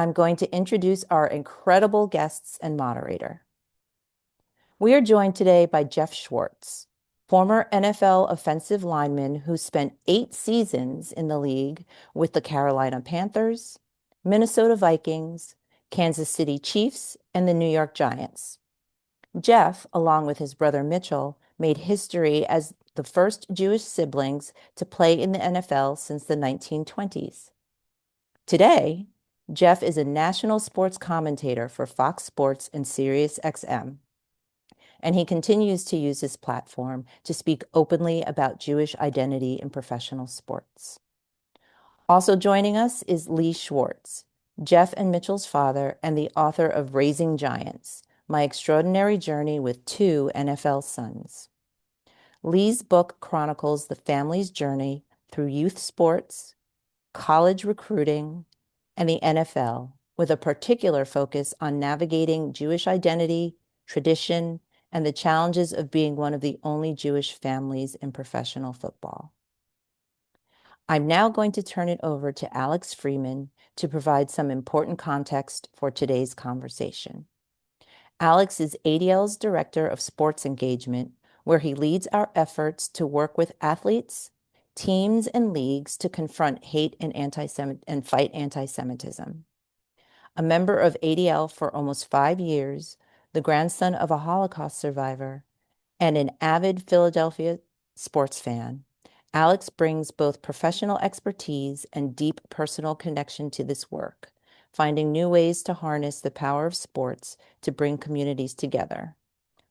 I'm going to introduce our incredible guests and moderator. We are joined today by Geoff Schwartz, former NFL offensive lineman who spent 8 seasons in the league with the Carolina Panthers, Minnesota Vikings, Kansas City Chiefs, and the New York Giants. Geoff, along with his brother Mitchell, made history as the first Jewish siblings to play in the NFL since the 1920s. Today, Geoff is a national sports commentator for Fox Sports and SiriusXM, and he continues to use his platform to speak openly about Jewish identity in professional sports. Also joining us is Lee Schwartz, Geoff and Mitchell's father and the author of Raising Giants, My Extraordinary Journey with 2 NFL Sons. Lee's book chronicles the family's journey through youth sports, college recruiting, and the NFL, with a particular focus on navigating Jewish identity, tradition, and the challenges of being one of the only Jewish families in professional football. I'm now going to turn it over to Alex Freeman to provide some important context for today's conversation. Alex is ADL's Director of Sports Engagement, where he leads our efforts to work with athletes, teams, and leagues to confront hate and fight anti-Semitism. A member of ADL for almost 5 years, the grandson of a Holocaust survivor, and an avid Philadelphia sports fan, Alex brings both professional expertise and deep personal connection to this work, finding new ways to harness the power of sports to bring communities together.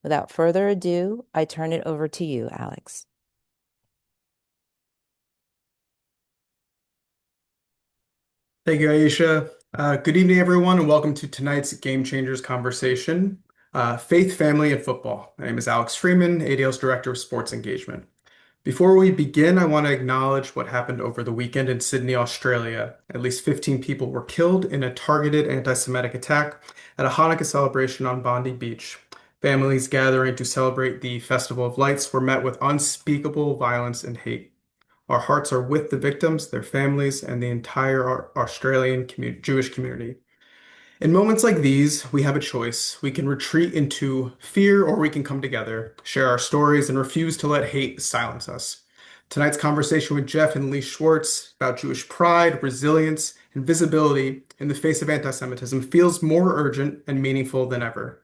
Without further ado, I turn it over to you, Alex. Thank you, Aisha. Good evening, everyone, and welcome to tonight's Game Changers conversation, Faith, Family, and Football. My name is Alex Freeman, ADL's Director of Sports Engagement. Before we begin, I want to acknowledge what happened over the weekend in Sydney, Australia. At least 15 people were killed in a targeted anti-Semitic attack at a Hanukkah celebration on Bondi Beach. Families gathering to celebrate the Festival of Lights were met with unspeakable violence and hate. Our hearts are with the victims, their families, and the entire Australian Jewish community. In moments like these, we have a choice. We can retreat into fear or we can come together, share our stories, and refuse to let hate silence us. Tonight's conversation with Geoff and Lee Schwartz about Jewish pride, resilience, and visibility in the face of anti-Semitism feels more urgent and meaningful than ever.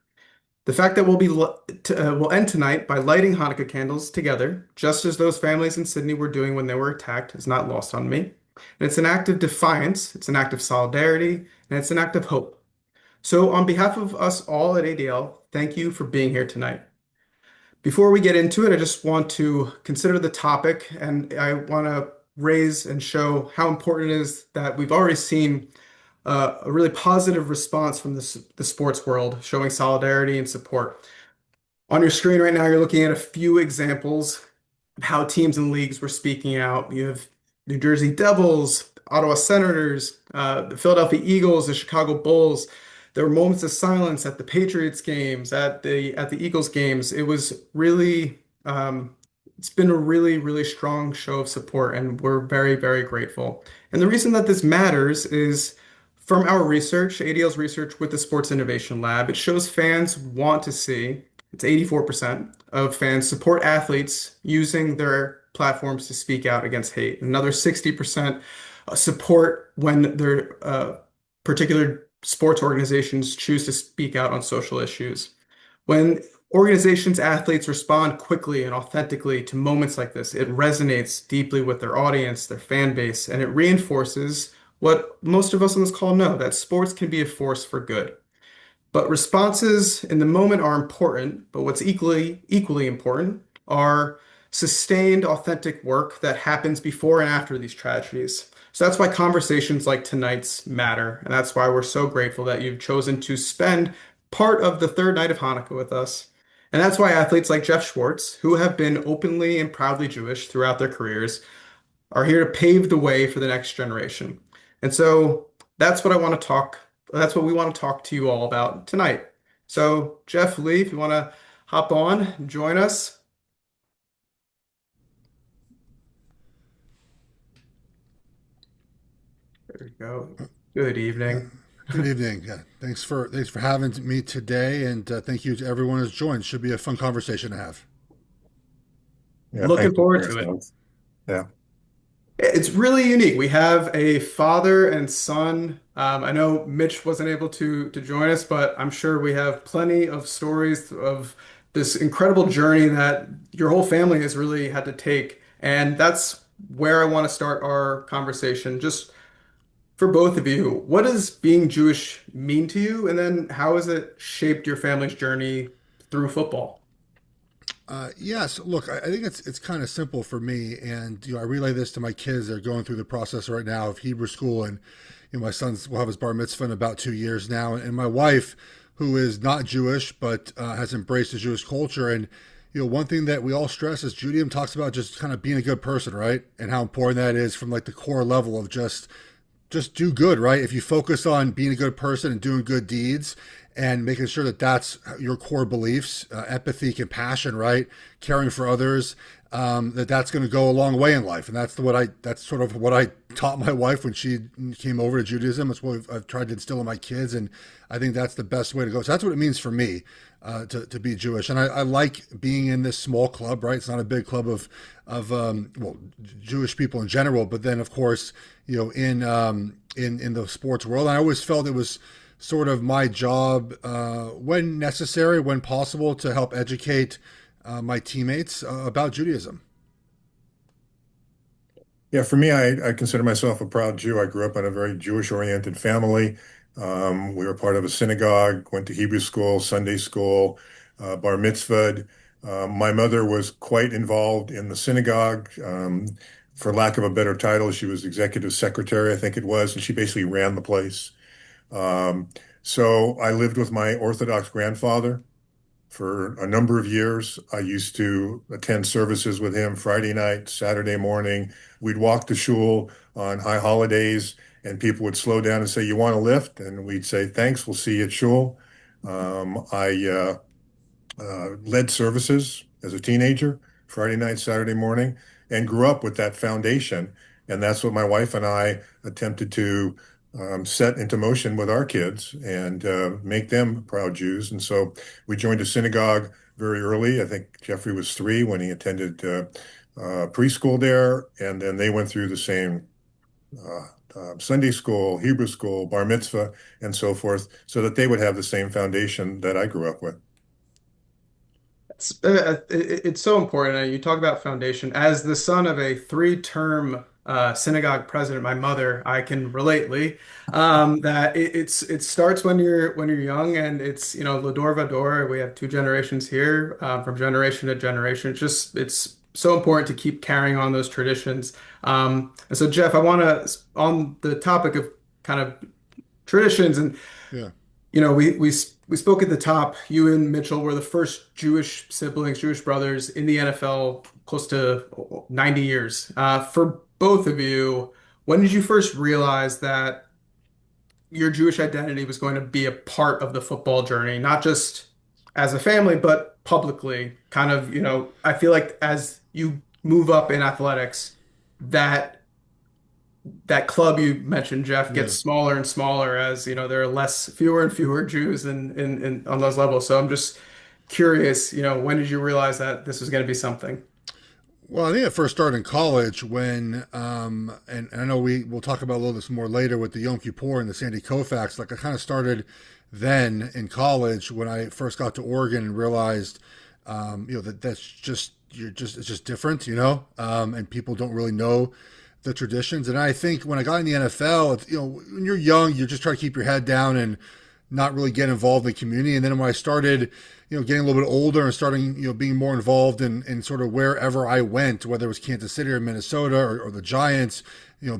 The fact that we'll end tonight by lighting Hanukkah candles together, just as those families in Sydney were doing when they were attacked, is not lost on me. And it's an act of defiance, it's an act of solidarity, and it's an act of hope. So, on behalf of us all at ADL, thank you for being here tonight. Before we get into it, I just want to consider the topic, and I want to raise and show how important it is that we've already seen a really positive response from the sports world, showing solidarity and support. On your screen right now, you're looking at a few examples of how teams and leagues were speaking out. You have New Jersey Devils, Ottawa Senators, the Philadelphia Eagles, the Chicago Bulls. There were moments of silence at the Patriots games, at the Eagles games. It was really it's been a really strong show of support, and we're very grateful. And the reason that this matters is from our research, ADL's research with the Sports Innovation Lab, it shows fans want to see, it's 84% of fans support athletes using their platforms to speak out against hate. Another 60% support when their particular sports organizations choose to speak out on social issues. When organizations, athletes respond quickly and authentically to moments like this, it resonates deeply with their audience, their fan base, and it reinforces what most of us on this call know, that sports can be a force for good. But responses in the moment are important, but what's equally important are sustained, authentic work that happens before and after these tragedies. So that's why conversations like tonight's matter, and that's why we're so grateful that you've chosen to spend part of the third night of Hanukkah with us. And that's why athletes like Geoff Schwartz, who have been openly and proudly Jewish throughout their careers, are here to pave the way for the next generation. And so that's what I want to talk, that's what we want to talk to you all about tonight. So, Geoff, Lee, if you want to hop on and join us. There we go. Good evening. Good evening. Yeah, thanks for having me today, and thank you to everyone who's joined. Should be a fun conversation to have. Yeah, Looking thank you forward for to it. it. Yeah. It's really unique. We have a father and son. I know Mitch wasn't able to join us, but I'm sure we have plenty of stories of this incredible journey that your whole family has really had to take. And that's where I want to start our conversation. Just for both of you, what does being Jewish mean to you? And then how has it shaped your family's journey through football? Yes, look, I think it's kind of simple for me, and I relay this to my kids. They're going through the process right now of Hebrew school, and my son's will have his bar mitzvah in about 2 years now, and my wife, who is not Jewish but has embraced the Jewish culture, and one thing that we all stress is Judaism talks about just kind of being a good person, right, and how important that is from like the core level of just do good, right? If you focus on being a good person and doing good deeds and making sure that that's your core beliefs, empathy, compassion, right? Caring for others, that's going to go a long way in life. And that's sort of what I taught my wife when she came over to Judaism. It's what I've tried to instill in my kids. And I think that's the best way to go. So that's what it means for me. To be Jewish, and I like being in this small club. Right, it's not a big club of Jewish people in general, but then of course in the sports world, I always felt it was sort of my job when necessary, when possible, to help educate my teammates about Judaism. Yeah, for me, I consider myself a proud Jew. I grew up in a very Jewish-oriented family. We were part of a synagogue, went to Hebrew school, Sunday school, bar mitzvahed. My mother was quite involved in the synagogue. For lack of a better title, she was executive secretary, I think it was, and she basically ran the place. Um, so I lived with my Orthodox grandfather for a number of years. I used to attend services with him Friday night, Saturday morning. We'd walk to shul on high holidays, and people would slow down and say, "You want a lift?" And we'd say, "Thanks, we'll see you at shul." I led services as a teenager, Friday night, Saturday morning, and grew up with that foundation. And that's what my wife and I attempted to set into motion with our kids and make them proud Jews. And so we joined a synagogue very early. I think Jeffrey was 3 when he attended preschool there. And then they went through the same Sunday school, Hebrew school, bar mitzvah, and so forth, so that they would have the same foundation that I grew up with. It's so important. You talk about foundation. As the son of a three-term synagogue president, my mother, I can relate, Lee, that it starts when you're young, and it's Lador Vador. We have two generations here, from generation to generation. It's so important to keep carrying on those traditions. And so, Jeff, I want to on the topic of kind of traditions and Yeah. we spoke at the top. You and Mitchell were the first Jewish siblings, Jewish brothers in the NFL, close to 90 years. For both of you, when did you first realize that your Jewish identity was going to be a part of the football journey, not just as a family, but publicly? Kind of, I feel like as you move up in athletics, that that club you mentioned, Jeff, gets Yeah. smaller and smaller as there are fewer and fewer Jews on those levels. So I'm just curious, when did you realize that this was going to be something? Well, I think it first started in college when, and I know we'll talk about a little this more later with the Yom Kippur and the Sandy Koufax. Like I kind of started then in college when I first got to Oregon and realized, that's just it's just different, and people don't really know the traditions. And I think when I got in the NFL, when you're young, you just try to keep your head down and not really get involved in the community. And then when I started, getting a little bit older and starting, being more involved in sort of wherever I went, whether it was Kansas City or Minnesota or the Giants,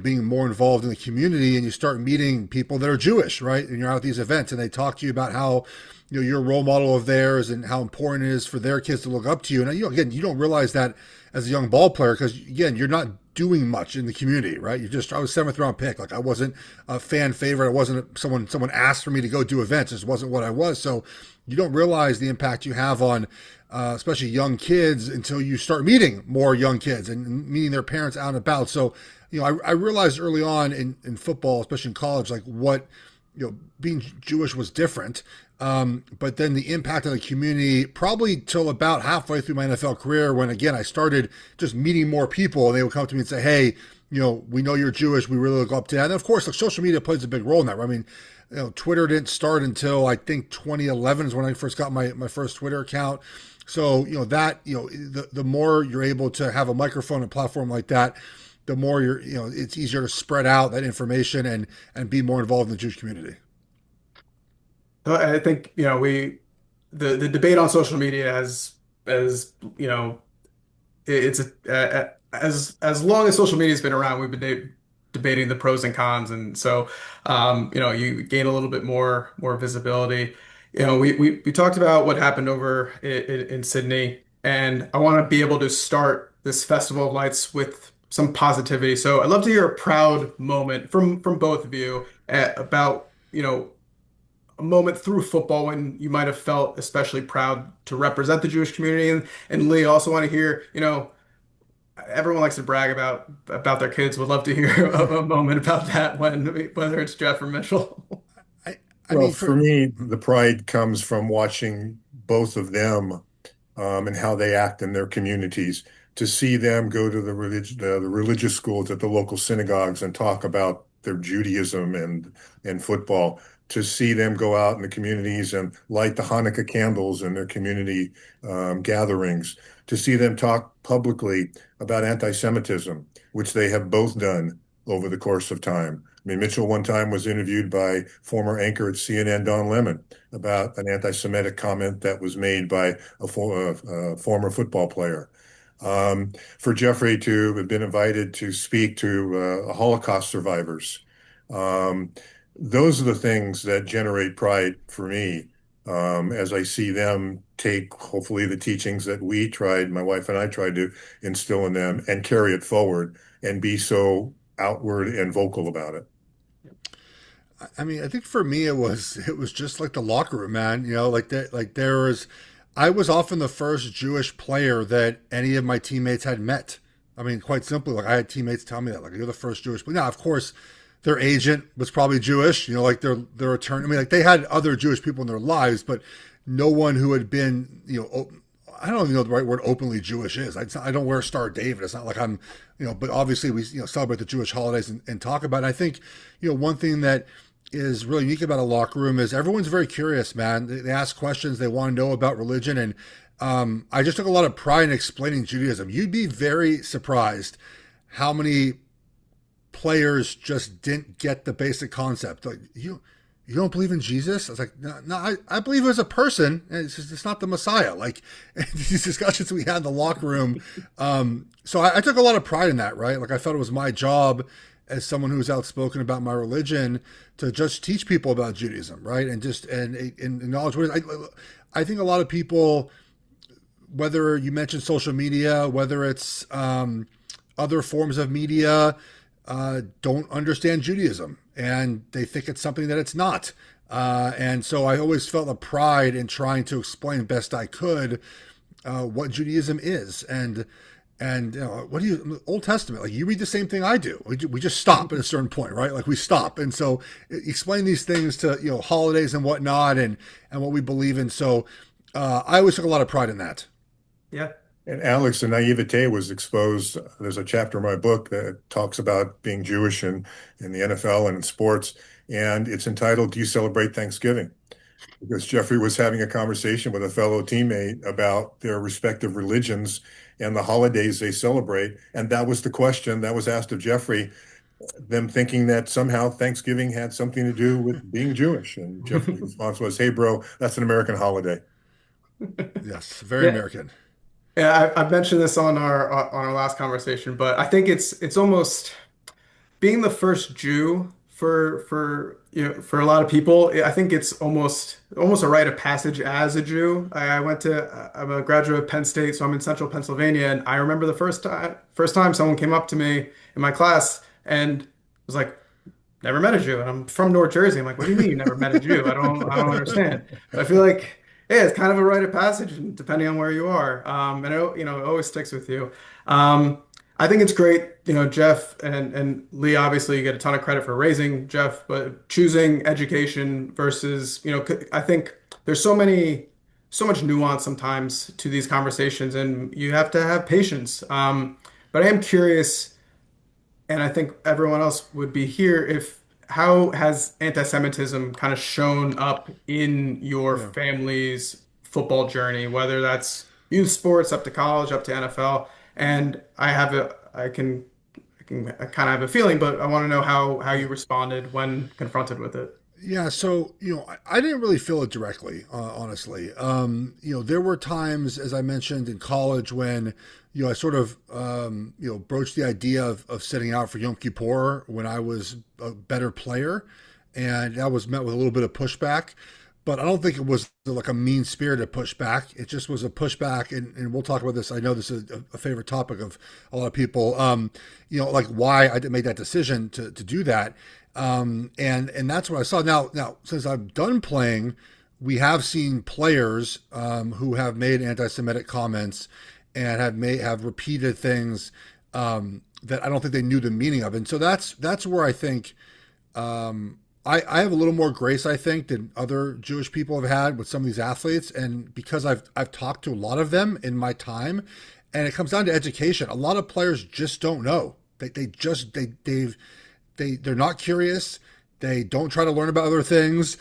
being more involved in the community, and you start meeting people that are Jewish, right? And you're out at these events and they talk to you about how, you're a role model of theirs and how important it is for their kids to look up to you. And again, you don't realize that as a young ball player because again, you're not doing much in the community, right? I was 7th round pick. Like I wasn't a fan favorite. I wasn't someone asked for me to go do events. This wasn't what I was. So you don't realize the impact you have on, especially young kids until you start meeting more young kids and meeting their parents out and about. So, I realized early on in football, especially in college, like what being Jewish was different. But then the impact on the community, probably till about halfway through my NFL career, when again I started just meeting more people, and they would come to me and say, "Hey, we know you're Jewish. We really look up to that." And of course, like social media plays a big role in that. I mean, Twitter didn't start until I think 2011 is when I first got my first Twitter account. So the more you're able to have a microphone and platform like that, the more it's easier to spread out that information and be more involved in the Jewish community. So I think, the debate on social media as it's as long as social media has been around, we've been debating the pros and cons, and so you gain a little bit more visibility. We talked about what happened over in Sydney, and I want to be able to start this Festival of Lights with some positivity. So I'd love to hear a proud moment from both of you about a moment through football when you might have felt especially proud to represent the Jewish community. And Lee, I also want to hear, everyone likes to brag about their kids. Would love to hear a moment about that whether it's Jeff or Mitchell. I, I Well, mean, for for me, the pride comes from watching both of them and how they act in their communities. To see them go to the religious schools at the local synagogues and talk about their Judaism and football. To see them go out in the communities and light the Hanukkah candles in their community gatherings. To see them talk publicly about anti-Semitism, which they have both done over the course of time. I mean, Mitchell one time was interviewed by former anchor at CNN, Don Lemon, about an anti-Semitic comment that was made by a former football player. For Jeffrey to have been invited to speak to Holocaust survivors. Um, those are the things that generate pride for me as I see them take, hopefully, the teachings that my wife and I tried to instill in them and carry it forward and be so outward and vocal about it. I mean, I think for me it was just like the locker room, man. I was often the first Jewish player that any of my teammates had met. I mean, quite simply, like I had teammates tell me that, like you're the first Jewish. But now, of course, their agent was probably Jewish. Like their attorney. I mean, like they had other Jewish people in their lives, but no one who had been, I don't even know what the right word openly Jewish is. I don't wear a Star of David. It's not like I'm, but obviously we, celebrate the Jewish holidays and talk about it. I think, one thing that is really unique about a locker room is everyone's very curious, man. They ask questions. They want to know about religion. And I just took a lot of pride in explaining Judaism. You'd be very surprised how many players just didn't get the basic concept. Like, you don't believe in Jesus? I was like, no, I believe as a person. It's not the Messiah. Like these discussions we had in the locker room. So I took a lot of pride in that, right? Like I felt it was my job as someone who's outspoken about my religion to just teach people about Judaism, right? And just and acknowledge what it is. I think a lot of people, whether you mention social media, whether it's other forms of media, don't understand Judaism and they think it's something that it's not. And so I always felt a pride in trying to explain best I could what Judaism is. And what do you Old Testament? Like you read the same thing I do. We just stop at a certain point, right? Like we stop, and so explain these things to holidays and whatnot, and what we believe in. So I always took a lot of pride in that. Yeah. And Alex, the naivete was exposed. There's a chapter in my book that talks about being Jewish in the NFL and in sports, and it's entitled, "Do You Celebrate Thanksgiving?" Because Jeffrey was having a conversation with a fellow teammate about their respective religions and the holidays they celebrate. And that was the question that was asked of Jeffrey, them thinking that somehow Thanksgiving had something to do with being Jewish. And Jeffrey's response was, "Hey, bro, that's an American holiday." Yes, very Yeah. American. Yeah, I've mentioned this on our last conversation, but I think it's almost being the first Jew for a lot of people. I think it's almost a rite of passage as a Jew. I'm a graduate of Penn State, so I'm in central Pennsylvania, and I remember the first time someone came up to me in my class and was like, "Never met a Jew," and I'm from North Jersey. I'm like, "What do you mean you never met a Jew? I don't understand." But I feel like, yeah, it's kind of a rite of passage, depending on where you are, and it always sticks with you. Um, I think it's great, Jeff and Lee, obviously you get a ton of credit for raising Jeff, but choosing education versus, I think there's so much nuance sometimes to these conversations and you have to have patience. But I am curious, and I think everyone else would be here if how has anti-Semitism kind of shown up in your Yeah. family's football journey, whether that's youth sports up to college, up to NFL? And I kind of have a feeling, but I want to know how Yeah. you responded when confronted with it. Yeah, so I didn't really feel it directly, honestly. There were times, as I mentioned in college, when I sort of broached the idea of sitting out for Yom Kippur when I was a better player, and that was met with a little bit of pushback. But I don't think it was like a mean-spirited pushback. It just was a pushback, and we'll talk about this. I know this is a favorite topic of a lot of people. Like why I did make that decision to do that. And that's what I saw. Now, since I'm done playing, we have seen players who have made anti-Semitic comments and have repeated things that I don't think they knew the meaning of. And so that's where I think I have a little more grace, I think, than other Jewish people have had with some of these athletes. And because I've talked to a lot of them in my time, and it comes down to education. A lot of players just don't know. They're not curious. They don't try to learn about other things,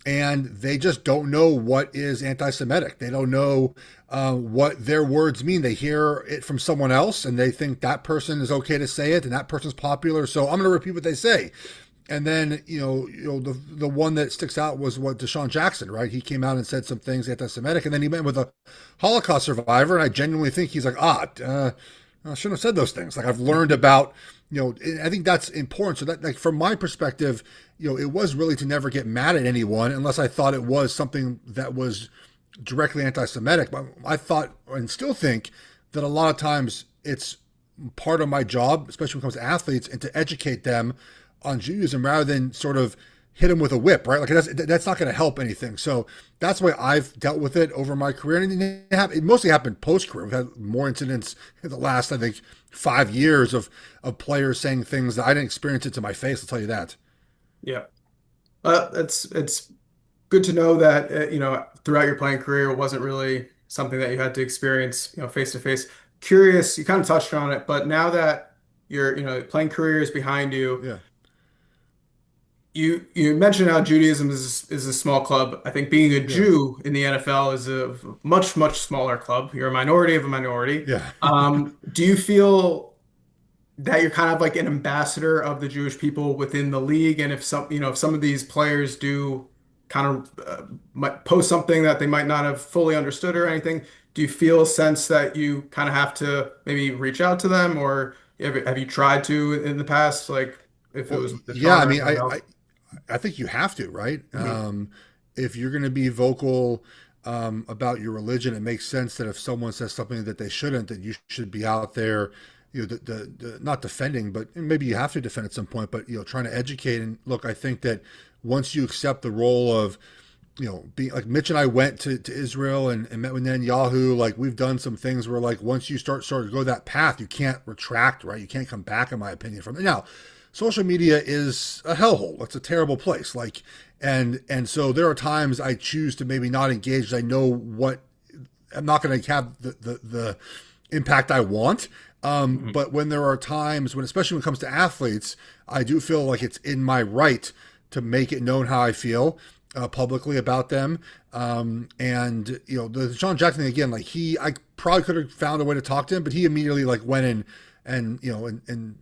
and they just don't know what is anti-Semitic. They don't know what their words mean. They hear it from someone else, and they think that person is okay to say it, and that person's popular. So I'm going to repeat what they say. And then the one that sticks out was what Deshaun Jackson, right? He came out and said some things anti-Semitic, and then he met with a Holocaust survivor, and I genuinely think he's like, I shouldn't have said those things. Like I've learned about, I think that's important. So that, like, from my perspective, it was really to never get mad at anyone unless I thought it was something that was directly anti-Semitic. But I thought and still think that a lot of times it's part of my job, especially when it comes to athletes, and to educate them on Judaism rather than sort of hit them with a whip, right? Like that's not going to help anything. So that's the way I've dealt with it over my career. And it mostly happened post-career. We've had more incidents in the last, I think, 5 years of players saying things that I didn't experience it to my face. I'll tell you that. Yeah. It's good to know that throughout your playing career, it wasn't really something that you had to experience, face to face. Curious, you kind of touched on it, but now that your playing career is behind you, Yeah. you mentioned how Judaism is a small club. I think being a Yeah. Jew in the NFL is a much smaller club. You're a minority of a minority. Yeah. Do you feel that you're kind of like an ambassador of the Jewish people within the league? And if some of these players do kind of might post something that they might not have fully understood or anything, do you feel a sense that you kind of have to maybe reach out to them, or have you tried to in the past, like if it Well, was yeah. Deshaun I or mean, anyone else? I think you have to, right? Mhm. If you're going to be vocal about your religion, it makes sense that if someone says something that they shouldn't, that you should be out there, not defending, but maybe you have to defend at some point, but trying to educate. And look, I think that once you accept the role of being like Mitch and I went to Israel and met with Netanyahu, like we've done some things where like once you start to go that path, you can't retract, right? You can't come back, in my opinion, from it. Now, social media is a hellhole. It's a terrible place. Like, and so there are times I choose to maybe not engage. I know what I'm not going to have the impact I want. Mhm. But when there are times when, especially when it comes to athletes, I do feel like it's in my right to make it known how I feel publicly about them. And the Sean Jackson thing again, like I probably could have found a way to talk to him, but he immediately like went in and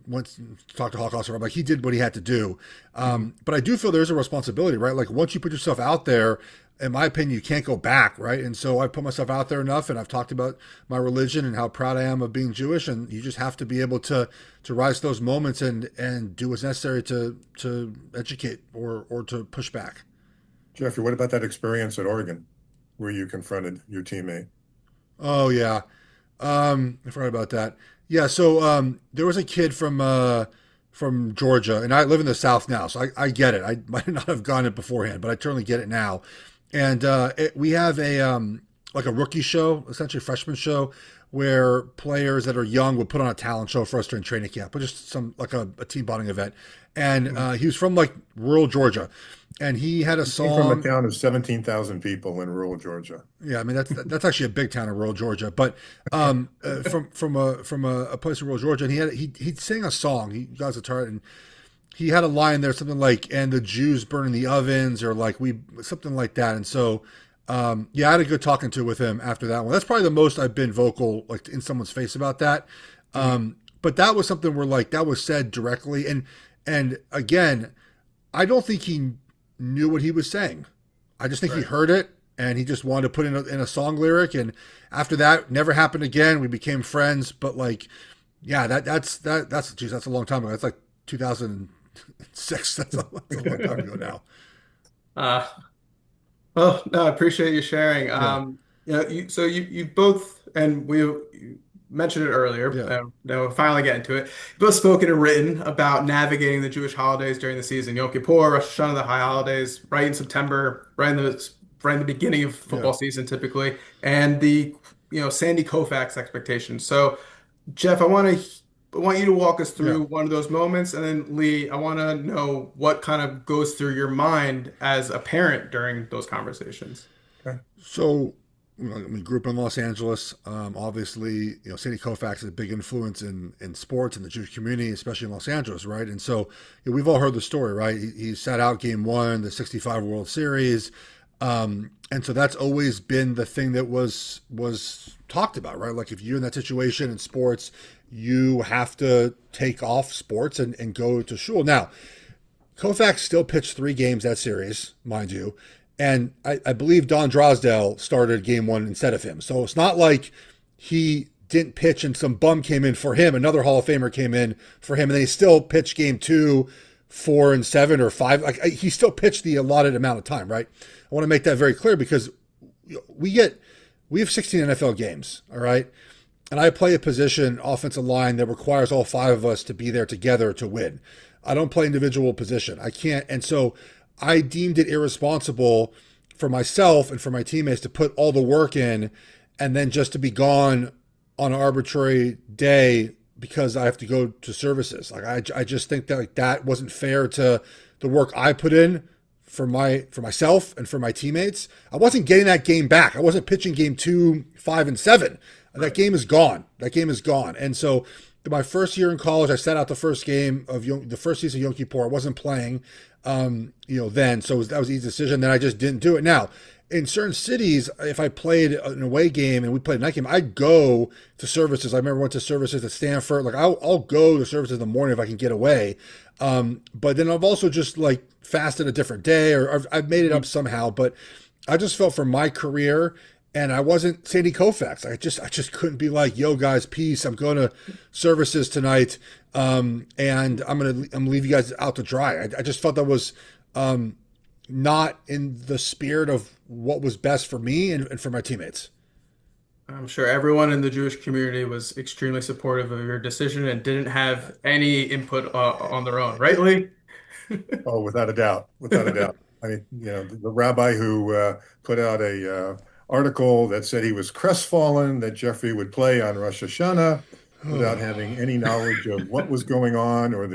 went to talk to Holocaust survivors. Like he did what he had to do. Mhm. But I do feel there's a responsibility, right? Like once you put yourself out there, in my opinion, you can't go back, right? And so I put myself out there enough, and I've talked about my religion and how proud I am of being Jewish, and you just have to be able to rise to those moments and do what's necessary to educate or to push back. Jeffrey, what about that experience at Oregon where you confronted your teammate? Oh yeah, I forgot about that. Yeah, so there was a kid from Georgia, and I live in the South now, so I get it. I might not have gotten it beforehand, but I totally get it now. And we have like a rookie show, essentially a freshman show, where players that are young would put on a talent show for us during training camp, but just some like a team bonding event. And he was from like rural Georgia, and he had a He came from a song. town of 17,000 people in rural Georgia. Yeah, I mean that's actually a big town in rural Georgia, but from a place in rural Georgia, and he sang a song. He got his guitar, and he had a line there, something like "and the Jews burning the ovens," or like we something like that. And so, yeah, I had a good talking to with him after that one. That's probably the most I've been vocal like in someone's face about that. But that was something where like that was said directly, and again, I don't think he knew what he was saying. I just think he Right. heard it and he just wanted to put in a song lyric. And after that, never happened again. We became friends. But like, yeah, geez, that's a long time ago. That's like 2006. That's a long time ago now. Uh, well, no, I appreciate you sharing. Yeah, So you both, and we you mentioned it earlier, yeah, now we're finally getting to it. You've both spoken and written about navigating the Jewish holidays during the season. Yom Kippur, Rosh Hashanah, the high holidays, right in September, right in the beginning of yeah, football season typically, and the Sandy Koufax expectations. So Jeff, I want you to walk us yeah. through one of those moments, and then Lee, I want to know what kind of goes through your mind as a parent during those conversations. Okay. So, I mean, grew up in Los Angeles. Obviously, Sandy Koufax is a big influence in sports and the Jewish community, especially in Los Angeles, right? And so, we've all heard the story, right? He sat out Game One, the '65 World Series, and so that's always been the thing that was talked about, right? Like if you're in that situation in sports, you have to take off sports and go to shul. Now, Koufax still pitched 3 games that series, mind you. And I believe Don Drosdale started game one instead of him. So it's not like he didn't pitch and some bum came in for him. Another Hall of Famer came in for him. And then he still pitched game 2, 4, and 7 or 5. Like he still pitched the allotted amount of time, right? I want to make that very clear because we have 16 NFL games, all right? And I play a position, offensive line, that requires all 5 of us to be there together to win. I don't play individual position. I can't. And so I deemed it irresponsible for myself and for my teammates to put all the work in and then just to be gone on an arbitrary day because I have to go to services. Like I just think that like that wasn't fair to the work I put in for myself and for my teammates. I wasn't getting that game back. I wasn't pitching game 2, 5, and 7. That game is gone. That game is gone. And so my first year in college, I sat out the first game of the first season of Yom Kippur. I wasn't playing, then. So that was an easy decision. Then I just didn't do it. Now, in certain cities, if I played an away game and we played a night game, I'd go to services. I remember I went to services at Stanford. Like I'll go to services in the morning if I can get away. But then I've also just like fasted a different day or I've made it up somehow. But I just felt for my career, and I wasn't Sandy Koufax. I just couldn't be like, yo guys, peace. I'm going to services tonight, and I'm gonna leave you guys out to dry. I just felt that was not in the spirit of what was best for me and for my teammates. I'm sure everyone in the Jewish community was extremely supportive of your decision and didn't have any input on their own, right, Lee? Oh, without a doubt, without a doubt. I mean, the rabbi who put out a article that said he was crestfallen that Jeffrey would play on Rosh Hashanah without having any knowledge of what was going on or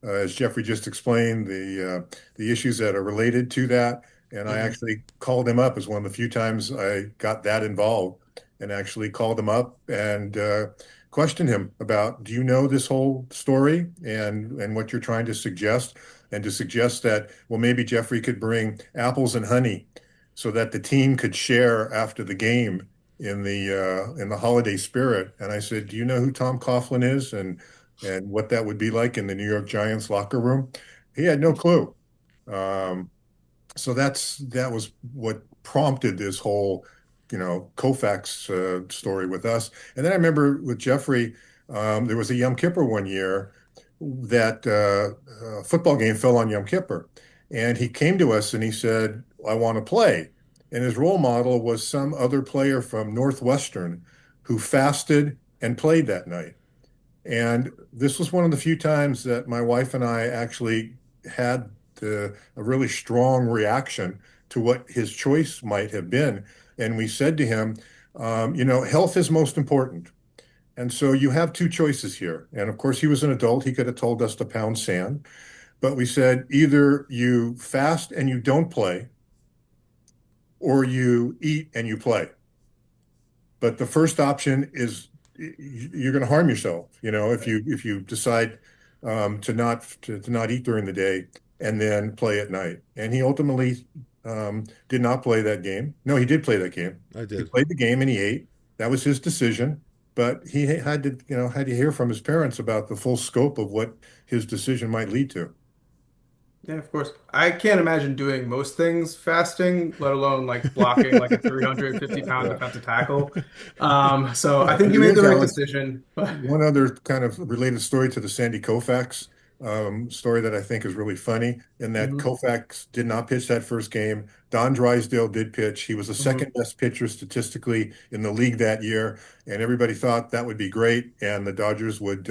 as Jeffrey just explained, the issues that are related to that. And I Mhm. actually called him up as one of the few times I got that involved and actually called him up and questioned him about, do you know this whole story and what you're trying to suggest? And to suggest that, well, maybe Jeffrey could bring apples and honey so that the team could share after the game in the holiday spirit. And I said, do you know who Tom Coughlin is and what that would be like in the New York Giants locker room? He had no clue. Um, so that was what prompted this whole, Koufax story with us. And then I remember with Jeffrey, there was a Yom Kippur one year that a football game fell on Yom Kippur, and he came to us and he said, "I want to play." And his role model was some other player from Northwestern who fasted and played that night. And this was one of the few times that my wife and I actually had a really strong reaction to what his choice might have been. And we said to him, health is most important. And so you have two choices here. And of course, he was an adult. He could have told us to pound sand. But we said either you fast and you don't play, or you eat and you play. But the first option is you're going to harm yourself, if you decide to not eat during the day and then play at night. And he ultimately did not play that game. No, he did play that game. I He did. played the game and he ate. That was his decision. But he had to hear from his parents about the full scope of what his decision might lead to. Yeah, of course. I can't imagine doing most things fasting, let alone like blocking like a 350 pound Yeah. defensive tackle. So I think you It made the is, right Alex. decision. But One other kind of related story to the Sandy Koufax story that I think is really funny, in that Mhm, Koufax did not pitch that first game. Don Drysdale did pitch. He was the mhm. second best pitcher statistically in the league that year, and everybody thought that would be great, and the Dodgers would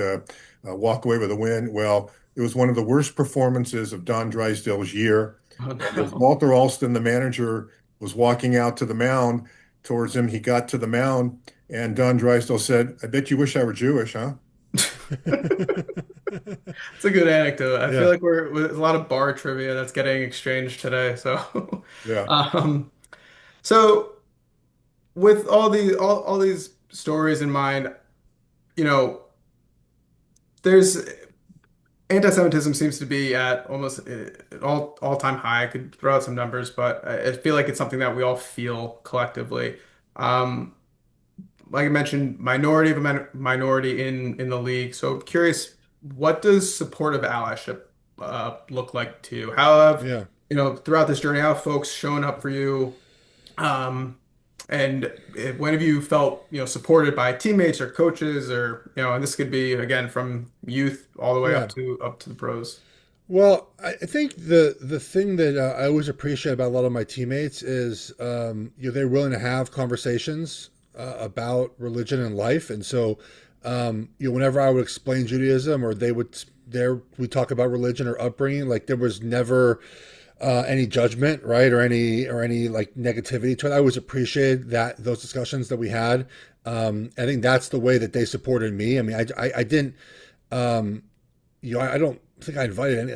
walk away with a win. Well, it was one of the worst performances of Don Drysdale's year. Oh And as no. Walter Alston, the manager, was walking out to the mound towards him, he got to the mound, and Don Drysdale said, "I bet you wish I were Jewish, huh?" It's a good anecdote. I feel Yeah. like we're with a lot of bar trivia that's getting exchanged today. So, Yeah. um, so with all these stories in mind, you know, there's anti-Semitism seems to be at almost all-time high. I could throw out some numbers, but I feel like it's something that we all feel collectively. Um, like I mentioned, minority of a minority in the league. So curious, what does supportive allyship look like to you? How have Yeah. throughout this journey, how have folks shown up for you? Um, and when have you felt supported by teammates or coaches, or and this could be again from youth all the way Yeah. up to the pros. Well, I think the thing that I always appreciate about a lot of my teammates is they're willing to have conversations about religion and life, and so whenever I would explain Judaism or we talk about religion or upbringing, like there was never any judgment, right, or any like negativity to it. I always appreciated those discussions that we had. I think that's the way that they supported me. I mean, I didn't. Um, I don't think I invited any.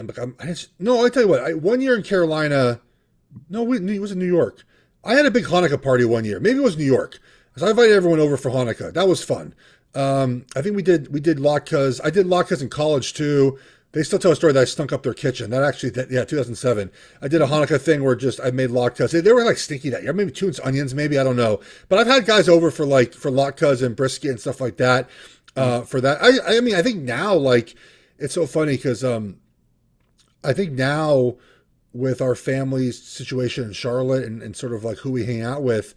No, I tell you what. One year in Carolina, no, it was in New York. I had a big Hanukkah party one year. Maybe it was New York. So I invited everyone over for Hanukkah. That was fun. I think we did latkes. I did latkes in college too. They still tell a story that I stunk up their kitchen. Yeah, 2007. I did a Hanukkah thing where just I made latkes. They were like stinky that year. Maybe tunes, onions, maybe I don't know. But I've had guys over for latkes and brisket and stuff like that. For that, I mean, I think now like it's so funny because I think now with our family's situation in Charlotte and sort of like who we hang out with,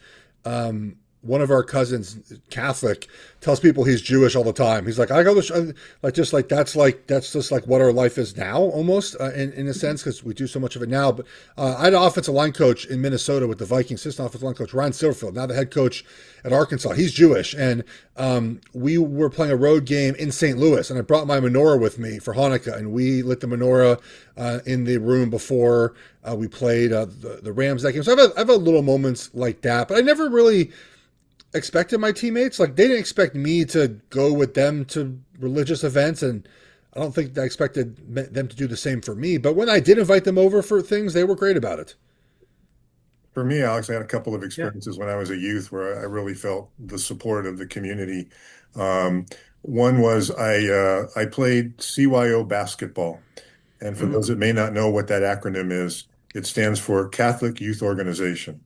one of our cousins, Catholic, tells people he's Jewish all the time. He's like, I go to that's just like what our life is now, almost in a sense, because we do so much of it now. But I had an offensive line coach in Minnesota with the Vikings, assistant offensive line coach Ryan Silverfield, now the head coach at Arkansas. He's Jewish, and we were playing a road game in St. Louis, and I brought my menorah with me for Hanukkah, and we lit the menorah in the room before we played the Rams that game. So I've had little moments like that, but I never really expected my teammates. Like they didn't expect me to go with them to religious events, and I don't think I expected them to do the same for me. But when I did invite them over for things, they were great about it. For me, Alex, I had a couple of Yeah. experiences when I was a youth where I really felt the support of the community. Um, One was I played CYO basketball. And for those Mhm. that may not know what that acronym is, it stands for Catholic Youth Organization.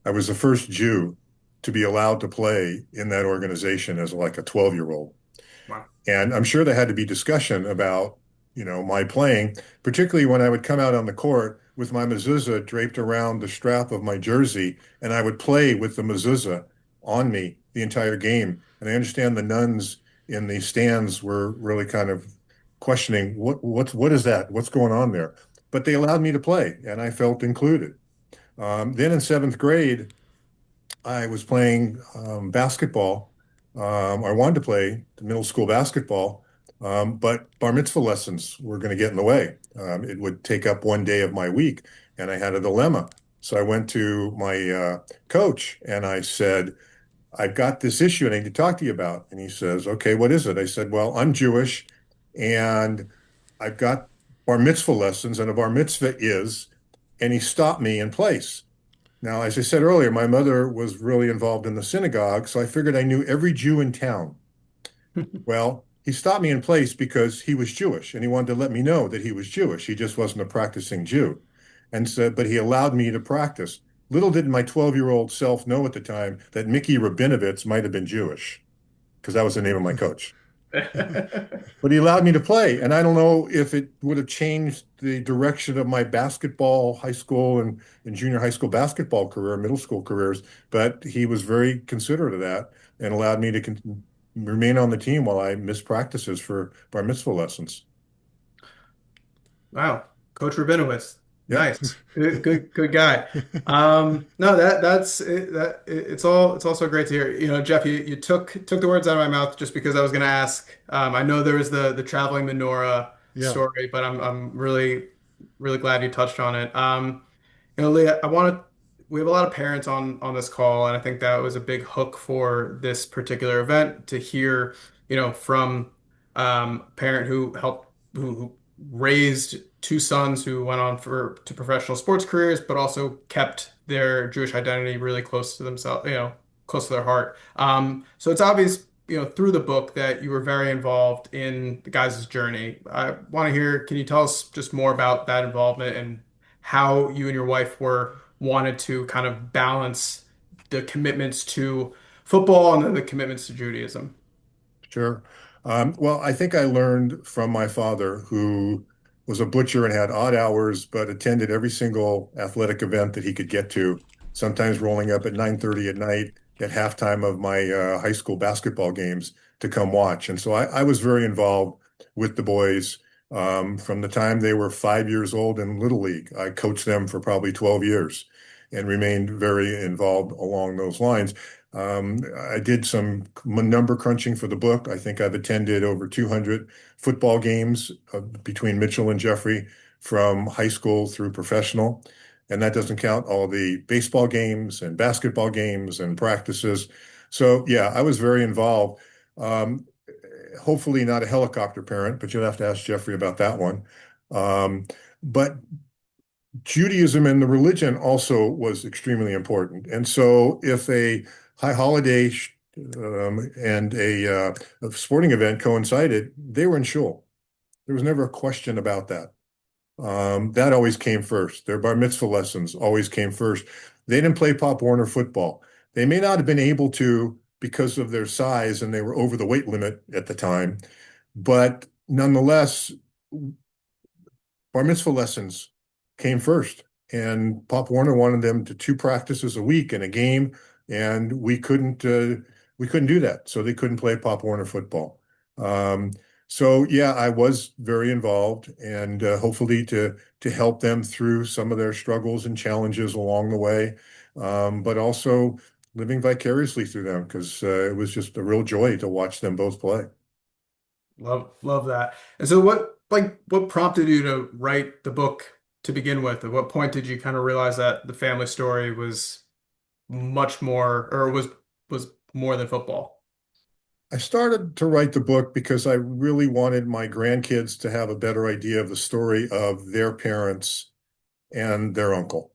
I was the first Jew to be allowed to play in that organization as like a 12-year-old. Wow. And I'm sure there had to be discussion about, my playing, particularly when I would come out on the court with my mezuzah draped around the strap of my jersey, and I would play with the mezuzah on me the entire game. And I understand the nuns in the stands were really kind of questioning what is that? What's going on there? But they allowed me to play, and I felt included. Then in seventh grade, I was playing basketball. I wanted to play middle school basketball, but bar mitzvah lessons were going to get in the way. It would take up one day of my week, and I had a dilemma. So I went to my coach and I said, I've got this issue I need to talk to you about. And he says, okay, what is it? I said, well, I'm Jewish and I've got bar mitzvah lessons and a bar mitzvah is, and he stopped me in place. Now, as I said earlier, my mother was really involved in the synagogue, so I figured I knew every Jew in town. Well, he stopped me in place because he was Jewish and he wanted to let me know that he was Jewish. He just wasn't a practicing Jew. And so, but he allowed me to practice. Little did my 12-year-old self know at the time that Mickey Rabinovitz might have been Jewish because that was the name of my coach. But he allowed me to play. And I don't know if it would have changed the direction of my basketball, high school and junior high school basketball career, middle school careers, but he was very considerate of that and allowed me to remain on the team while I missed practices for bar mitzvah lessons. Wow, Coach Rabinowitz, Yep. nice, good guy. No, that's it, it's also great to hear. You know, Geoff, you took the words out of my mouth just because I was going to ask. I know there was the traveling menorah Yeah. story, but I'm really glad you touched on it. You know, Leah, we have a lot of parents on this call, and I think that was a big hook for this particular event to hear, you know, from a parent who raised two sons who went on to professional sports careers, but also kept their Jewish identity really close to themselves, you know, close to their heart. So it's obvious, you know, through the book that you were very involved in the guys' journey. I want to hear, can you tell us just more about that involvement and how you and your wife were wanted to kind of balance the commitments to football and then the commitments to Judaism? Sure. Well, I think I learned from my father, who was a butcher and had odd hours, but attended every single athletic event that he could get to, sometimes rolling up at 9:30 at night at halftime of my high school basketball games to come watch. And so I was very involved with the boys from the time they were 5 years old in Little League. I coached them for probably 12 years and remained very involved along those lines. I did some number crunching for the book. I think I've attended over 200 football games between Mitchell and Jeffrey from high school through professional. And that doesn't count all the baseball games and basketball games and practices. So, yeah, I was very involved. Um, Hopefully not a helicopter parent, but you'll have to ask Jeffrey about that one. But Judaism and the religion also was extremely important. And so if a high holiday and a sporting event coincided, they were in shul. There was never a question about that. That always came first. Their bar mitzvah lessons always came first. They didn't play Pop Warner football. They may not have been able to because of their size and they were over the weight limit at the time, but nonetheless, bar mitzvah lessons came first. And Pop Warner wanted them to two practices a week in a game, and we couldn't do that. So they couldn't play Pop Warner football. So yeah, I was very involved, and hopefully to help them through some of their struggles and challenges along the way, but also living vicariously through them because it was just a real joy to watch them both play. Love that. And so what prompted you to write the book to begin with? At what point did you kind of realize that the family story was much more or was more than football? I started to write the book because I really wanted my grandkids to have a better idea of the story of their parents and their uncles,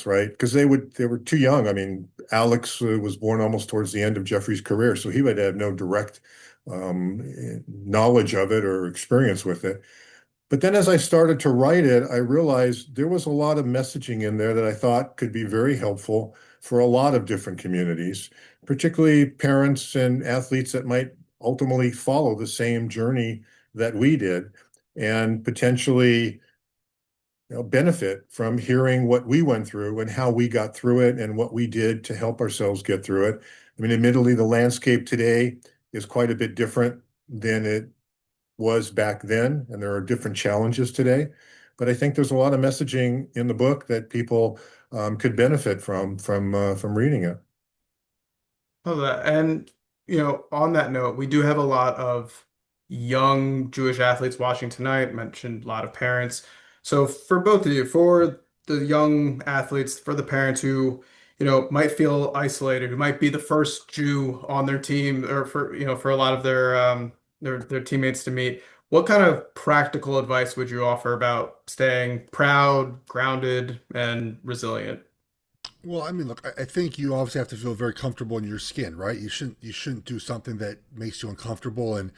right? Because they were too young. I mean, Alex was born almost towards the end of Jeffrey's career, so he would have no direct knowledge of it or experience with it. But then as I started to write it, I realized there was a lot of messaging in there that I thought could be very helpful for a lot of different communities, particularly parents and athletes that might ultimately follow the same journey that we did and potentially benefit from hearing what we went through and how we got through it and what we did to help ourselves get through it. I mean, admittedly, the landscape today is quite a bit different than it was back then, and there are different challenges today. But I think there's a lot of messaging in the book that people could benefit from reading it. Love that. And you know, on that note, we do have a lot of young Jewish athletes watching tonight. Mentioned a lot of parents. So for both of you, for the young athletes, for the parents who, might feel isolated, who might be the first Jew on their team, or for a lot of their teammates to meet. What kind of practical advice would you offer about staying proud, grounded, and resilient? Well, I mean, look, I think you obviously have to feel very comfortable in your skin, right? You shouldn't do something that makes you uncomfortable. And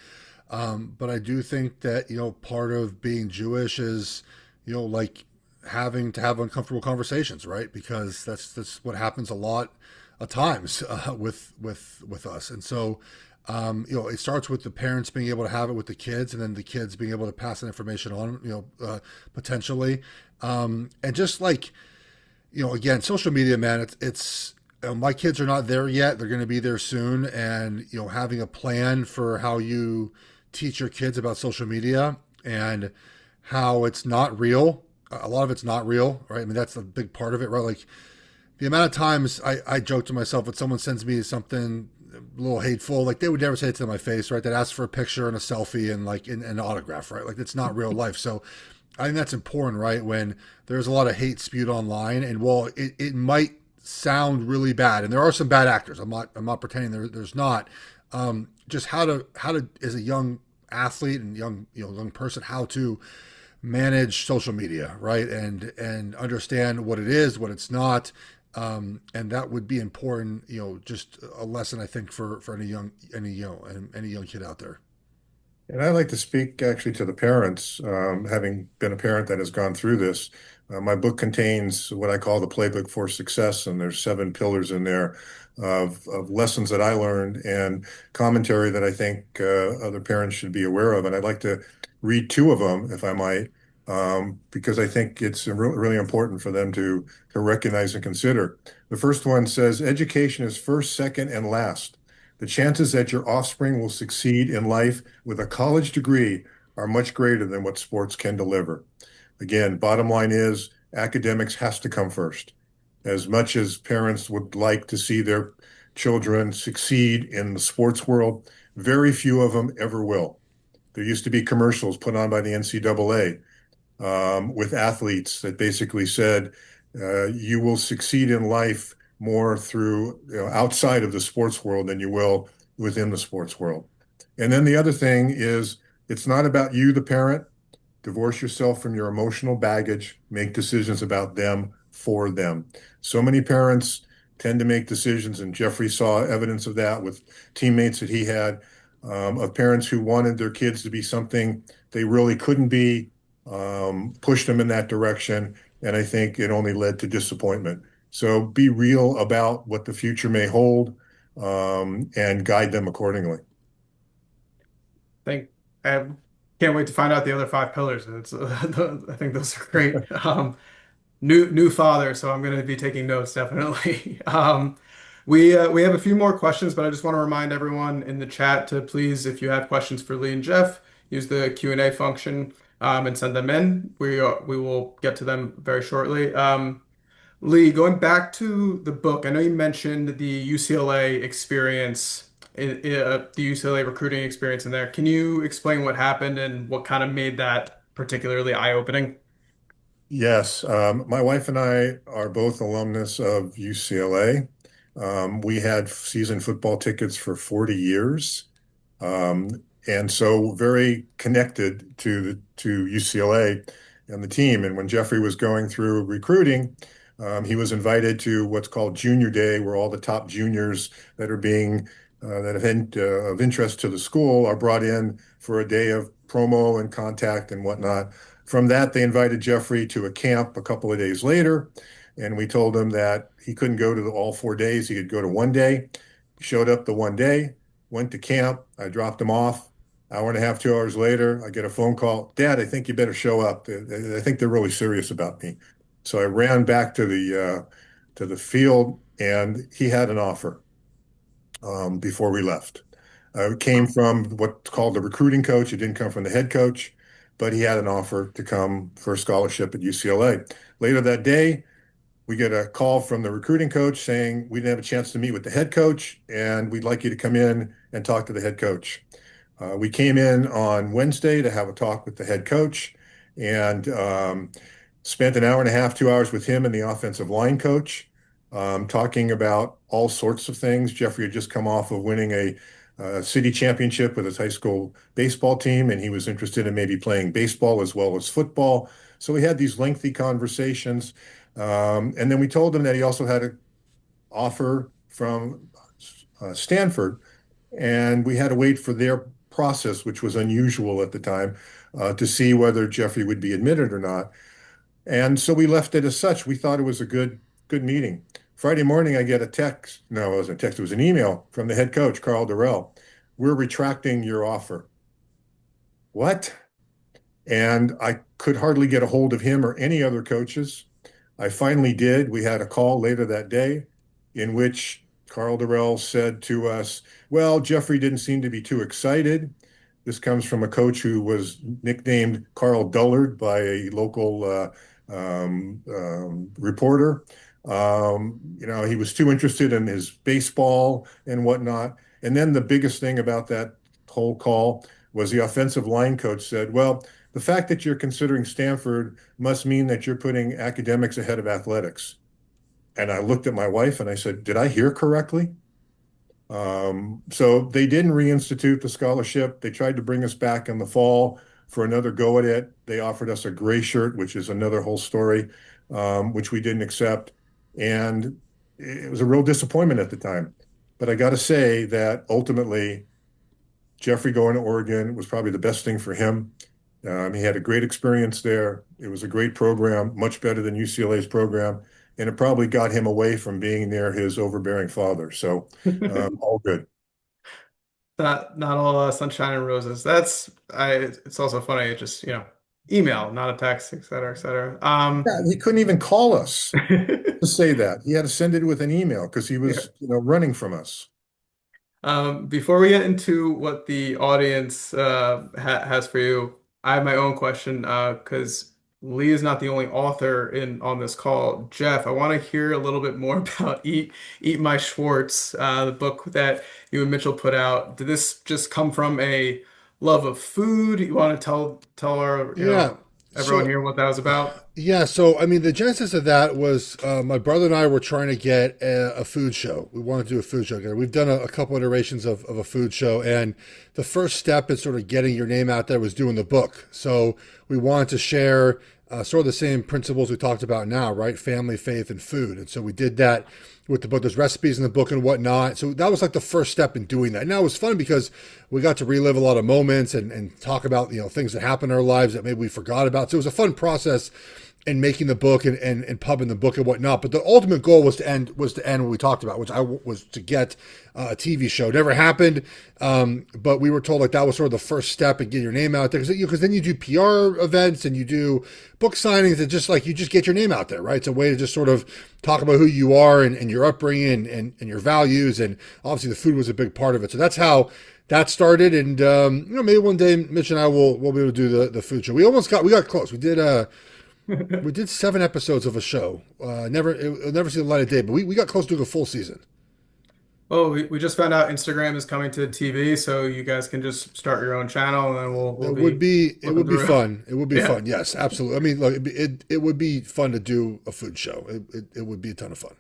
but I do think that part of being Jewish is like having to have uncomfortable conversations, right? Because that's what happens a lot of times with us. And so it starts with the parents being able to have it with the kids, and then the kids being able to pass that information on, potentially, and just like again, social media, man, it's my kids are not there yet. They're going to be there soon. And, having a plan for how you teach your kids about social media and how it's not real. A lot of it's not real, right? I mean, that's a big part of it, right? Like the amount of times I joke to myself when someone sends me something a little hateful, like they would never say it to my face, right? They'd ask for a picture and a selfie and like an autograph, right? Like it's not real life. So I think that's important, right? When there's a lot of hate spewed online, and well, it might sound really bad, and there are some bad actors. I'm not pretending there's not. Just how to as a young athlete and young person, how to manage social media, right? And understand what it is, what it's not. And that would be important, just a lesson I think for any young kid out there. And I like to speak actually to the parents, having been a parent that has gone through this. My book contains what I call the playbook for success, and there's 7 pillars in there of lessons that I learned and commentary that I think other parents should be aware of. And I'd like to read 2 of them, if I might, because I think it's really important for them to recognize and consider. The first one says, education is first, second, and last. The chances that your offspring will succeed in life with a college degree are much greater than what sports can deliver. Again, bottom line is academics has to come first. As much as parents would like to see their children succeed in the sports world, very few of them ever will. There used to be commercials put on by the NCAA with athletes that basically said, you will succeed in life more through outside of the sports world than you will within the sports world. And then the other thing is, it's not about you, the parent. Divorce yourself from your emotional baggage. Make decisions about them for them. So many parents tend to make decisions, and Jeffrey saw evidence of that with teammates that he had, of parents who wanted their kids to be something they really couldn't be, pushed them in that direction, and I think it only led to disappointment. So be real about what the future may hold, and guide them accordingly. Think I can't wait to find out the other 5 pillars. I think those are great. New father, so I'm going to be taking notes definitely. We have a few more questions, but I just want to remind everyone in the chat to please, if you have questions for Lee and Geoff, use the Q&A function and send them in. We will get to them very shortly. Lee, going back to the book, I know you mentioned the UCLA experience, the UCLA recruiting experience in there. Can you explain what happened and what kind of made that particularly eye-opening? Yes, my wife and I are both alumnus of UCLA. We had season football tickets for 40 years. And so very connected to UCLA and the team. And when Jeffrey was going through recruiting, he was invited to what's called Junior Day, where all the top juniors that are being that have of interest to the school are brought in for a day of promo and contact and whatnot. From that, they invited Jeffrey to a camp a couple of days later, and we told him that he couldn't go to all 4 days. He could go to one day. He showed up the one day, went to camp. I dropped him off. Hour and a half, 2 hours later, I get a phone call. Dad, I think you better show up. I think they're really serious about me. So I ran back to the field, and he had an offer before we left. It came from what's called the recruiting coach. It didn't come from the head coach, but he had an offer to come for a scholarship at UCLA. Later that day, we get a call from the recruiting coach saying we didn't have a chance to meet with the head coach, and we'd like you to come in and talk to the head coach. We came in on Wednesday to have a talk with the head coach, and Spent an hour and a half, 2 hours with him and the offensive line coach, talking about all sorts of things. Jeffrey had just come off of winning a city championship with his high school baseball team, and he was interested in maybe playing baseball as well as football. So we had these lengthy conversations. And then we told him that he also had an offer from Stanford, and we had to wait for their process, which was unusual at the time, to see whether Jeffrey would be admitted or not. And so we left it as such. We thought it was a good meeting. Friday morning, I get a text. No, it wasn't a text. It was an email from the head coach, Carl Durrell. We're retracting your offer. What? And I could hardly get a hold of him or any other coaches. I finally did. We had a call later that day in which Carl Durrell said to us, well, Jeffrey didn't seem to be too excited. This comes from a coach who was nicknamed Carl Dullard by a local reporter. He was too interested in his baseball and whatnot. And then the biggest thing about that whole call was the offensive line coach said, well, the fact that you're considering Stanford must mean that you're putting academics ahead of athletics. And I looked at my wife and I said, did I hear correctly? So they didn't reinstitute the scholarship. They tried to bring us back in the fall for another go at it. They offered us a gray shirt, which is another whole story, which we didn't accept. And it was a real disappointment at the time. But I got to say that ultimately, Jeffrey going to Oregon was probably the best thing for him. He had a great experience there. It was a great program, much better than UCLA's program, and it probably got him away from being near his overbearing father. So all good. Not all sunshine and roses. It's also funny, just, email, not a text, et cetera, et cetera. Yeah, he couldn't even call us to say that. He had to send it with an email because he Yeah. was, running from us. Before we get into what the audience has for you, I have my own question because Lee is not the only author in on this call. Jeff, I want to hear a little bit more about Eat My Schwartz, the book that you and Mitchell put out. Did this just come from a love of food? You want to tell our, Yeah. everyone So here what that was about? Yeah, so I mean, the genesis of that was my brother and I were trying to get a food show. We wanted to do a food show together. We've done a couple iterations of a food show, and the first step in sort of getting your name out there was doing the book. So we wanted to share sort of the same principles we talked about now, right? Family, faith, and food. And so we did that with the book. There's recipes in the book and whatnot. So that was like the first step in doing that. Now it was fun because we got to relive a lot of moments and talk about, things that happened in our lives that maybe we forgot about. So it was a fun process in making the book and pubbing the book and whatnot. But the ultimate goal was to end what we talked about, which was to get a TV show. It never happened, but we were told like that was sort of the first step in getting your name out there because then you do PR events and you do book signings and just like you just get your name out there, right? It's a way to just sort of talk about who you are and your upbringing and your values, and obviously the food was a big part of it. So that's how that started, and maybe one day Mitch and I will be able to do the food show. We got close. We did 7 episodes of a show. It'll never see the light of day, but we got close to doing a full season. Oh, we just found out Instagram is coming to TV, so you guys can just start your own channel, and then we'll be It flipping would be through. fun. It would be Yeah, fun. Yes, absolutely. I mean, look, it would be fun to do a food show. It would be a ton of fun.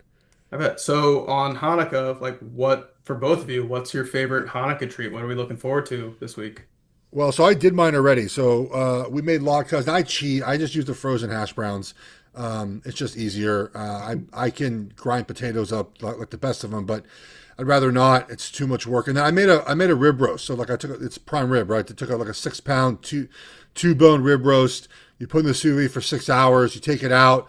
I bet. So on Hanukkah, like what for both of you, what's your favorite Hanukkah treat? What are we looking forward to this week? Well, so I did mine already. So we made latkes. I cheat. I just use the frozen hash browns. It's just easier. I can grind potatoes up like the best of them, but I'd rather not. It's too much work. And then I made a rib roast. So like it's prime rib, right? I took like a 6 pound two bone rib roast. You put in the sous vide for 6 hours. You take it out,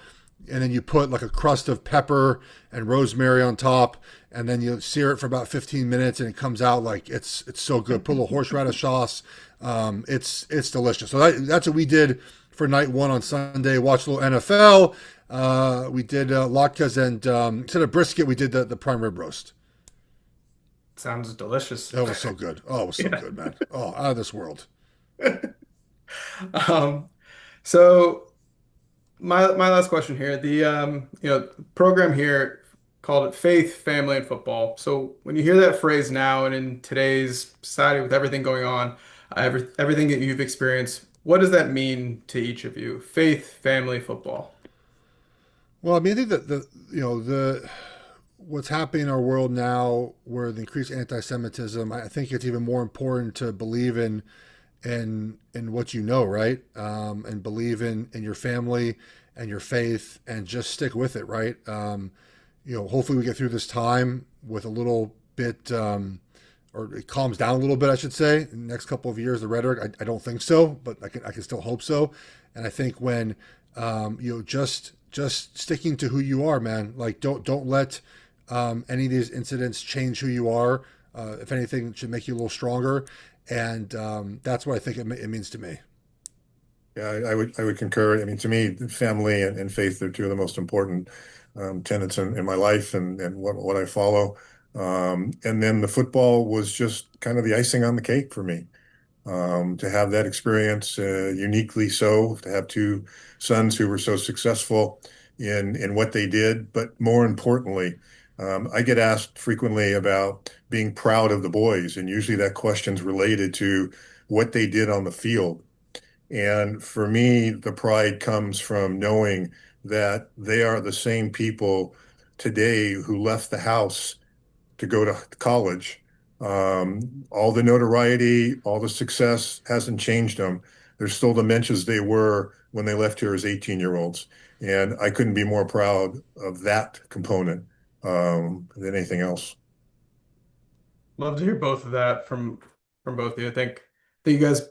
and then you put like a crust of pepper and rosemary on top, and then you sear it for about 15 minutes, and it comes out like it's so good. Put a little horseradish sauce. It's delicious. So that's what we did for night one on Sunday. Watched a little NFL. We did latkes, and instead of brisket, we did the prime rib roast. Sounds delicious. That was so good. Oh, it was so Yeah. good, man. Oh, out of this world. Um, so my last question here, the program here called it Faith, Family, and Football. So when you hear that phrase now and in today's society with everything going on, everything that you've experienced, what does that mean to each of you? Faith, family, football. Well, I mean, I think that the what's happening in our world now, where the increased anti-Semitism, I think it's even more important to believe in what you know, right? And believe in your family and your faith, and just stick with it, right? Hopefully we get through this time with a little bit, or it calms down a little bit, I should say. In the next couple of years, the rhetoric, I don't think so, but I can still hope so. And I think when just sticking to who you are, man. Like don't let any of these incidents change who you are. If anything, it should make you a little stronger, and that's what I think it means to me. Yeah, I would concur. I mean, to me, family and faith are two of the most important tenets in my life and what I follow. And then the football was just kind of the icing on the cake for me. To have that experience, uniquely so, to have two sons who were so successful in what they did. But more importantly, I get asked frequently about being proud of the boys, and usually that question's related to what they did on the field. And for me, the pride comes from knowing that they are the same people today who left the house to go to college. All the notoriety, all the success hasn't changed them. They're still the mensch they were when they left here as 18-year-olds. And I couldn't be more proud of that component than anything else. Love to hear both of that from both of you. I think that you guys,